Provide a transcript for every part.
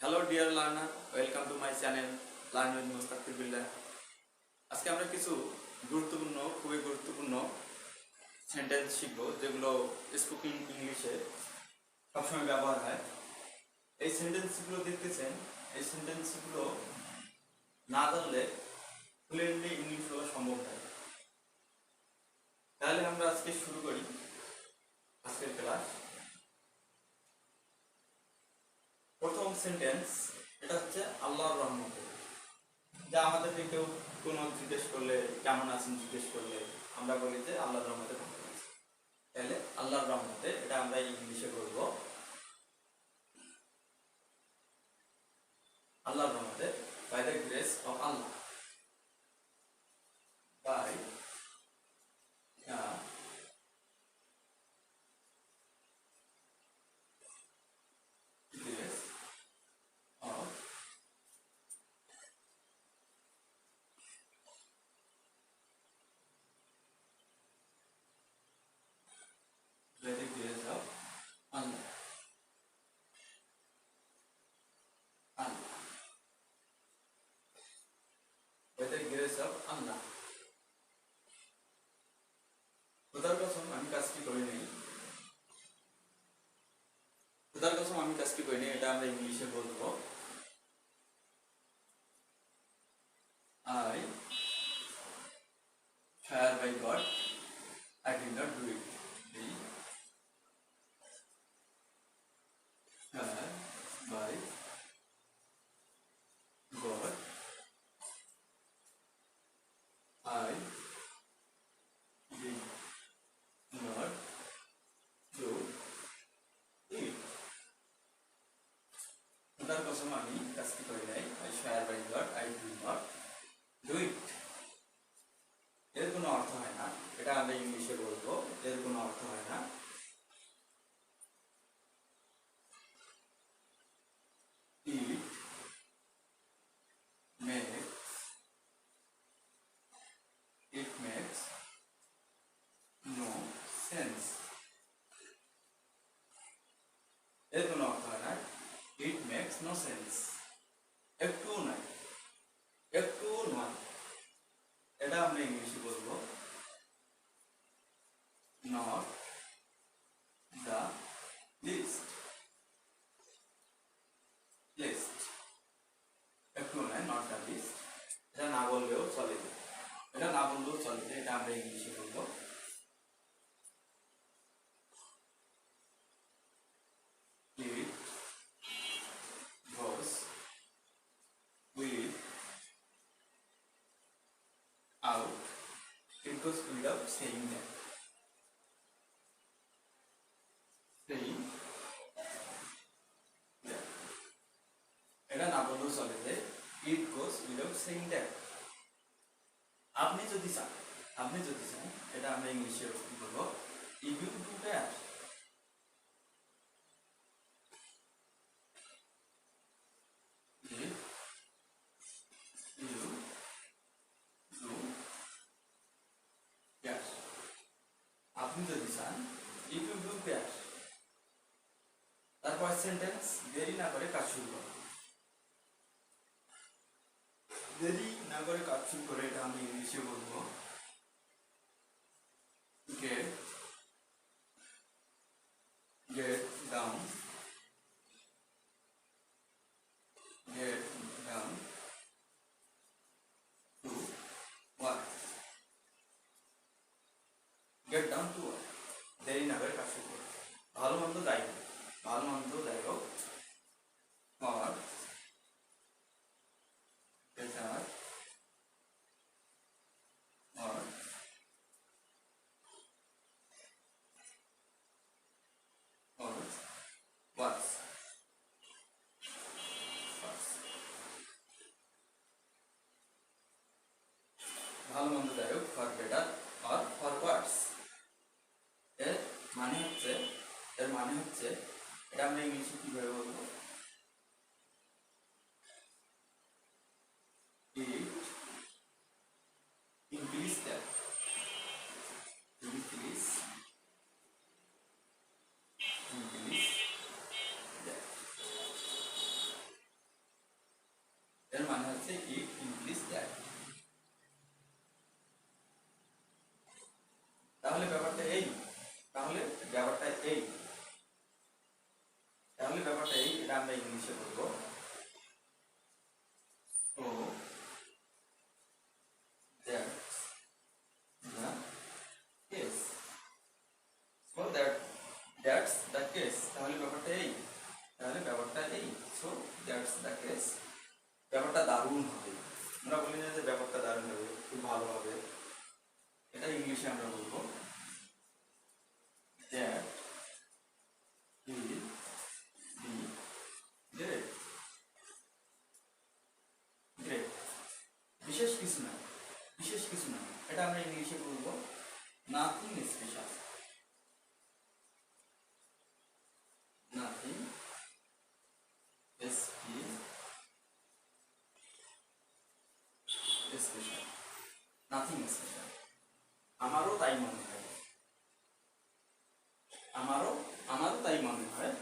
Hello dear learner, welcome to my channel learn with Mustafir Billah. আজকে আমরা কিছু খুবই গুরুত্বপূর্ণ সেন্টেন্স শিখবো, যেগুলো স্পোকেন ইংলিশে সবসময় ব্যবহার হয়। এই সেন্টেন্সগুলো দেখতেছেন, এই সেন্টেন্সগুলো না জানলে ফ্লুয়েন্টলি ইংলিশ বলা সম্ভব নয়। তাহলে আমরা আজকে শুরু করি আজকের ক্লাস। প্রথম সেন্টেন্স, এটা হচ্ছে আল্লাহর রহমতে। যা আমাদেরকে কেউ কোনো জিজ্ঞেস করলে, কেমন আছেন জিজ্ঞেস করলে আমরা বলি যে আল্লাহর রহমতে ভালো আছি। তাহলে আল্লাহর রহমতে এটা আমরা ইংলিশে বলবো আল্লাহর রহমতে, by the grace of Allah, by the grace of by the grace of Allah. Allah. By the grace of Allah. খোদার কসম আমি কাজটি করি নাই, খোদার কসম আমি কাজটি করি নাই, এটা আমরা ইংলিশে বলবো I swear by God I did not do it. I swear by God I did not do it. খোদার কসম আমি কাজটি করি নাই, I swear by God I did not do it. এর কোনো অর্থ হয় না, এটা আমরা ইংলিশে বলবো, এর কোনো অর্থ হয় না। It makes no sense. এর কোনো অর্থ হয় না, it makes no sense, একটু নয়, একটু নয়, এটা আমরা ইংলিশে বলবো not the least. least একটু নয়, not the least, এটা না বললেও চলে, এটা না বললেও চলে, এটা আমরা ইংলিশে বলবো it goes with out, it goes without saying that. saying that, এটা না বললেও চলে যে it goes without saying that. আপনি যদি চান, এটা আমরা ইংলিশে বলবো if you do that. if you do that, আপনি যদি চান, if you do that। তারপর সেন্টেন্স, দেরি না করে কাজ শুরু করো, দেরি না করে কাজ শুরু করে, এটা আমি ইংলিশে বলবো get down to work, get down to work, দেরি না করে কাজ শুরু করো। ভালো মন্দ যাই হোক, or better or worse. ভালো মন্দ যাই হোক, for better or for worse, তাহলে ব্যাপারটা এই, এটা আমরা ইংলিশে বলবো। So that's the case. তাহলে ব্যাপারটা এই, so that's the case। ব্যাপারটা দারুণ হবে, আমরা বলি না যে ব্যাপারটা দারুণ হবে, খুব ভালো হবে, এটা ইংলিশে আমরা বলবো that will be great। Great, বিশেষ কিছু না, বিশেষ কিছু না, এটা আমরা ইংলিশে বলবো nothing special. Nothing special, nothing special. আমারও তাই মনে হয়, আমারও আমারও তাই মনে হয়।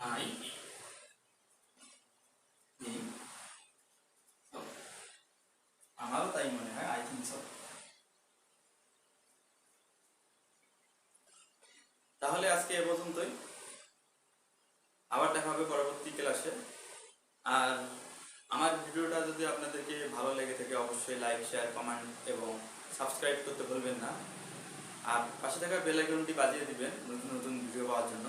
আই থিঙ্ক সো, আমারও তাই মনে হয়, আই থিঙ্ক সো। তাহলে আজকে এ পর্যন্তই, আবার দেখা হবে পরবর্তী ক্লাসে। আর আমার ভিডিওটা যদি আপনাদেরকে ভালো লেগে থাকে অবশ্যই লাইক, শেয়ার, কমেন্ট এবং সাবস্ক্রাইব করতে ভুলবেন না। আর পাশে থাকা বেল আইকনটি বাজিয়ে দিবেন নতুন নতুন ভিডিও পাওয়ার জন্য।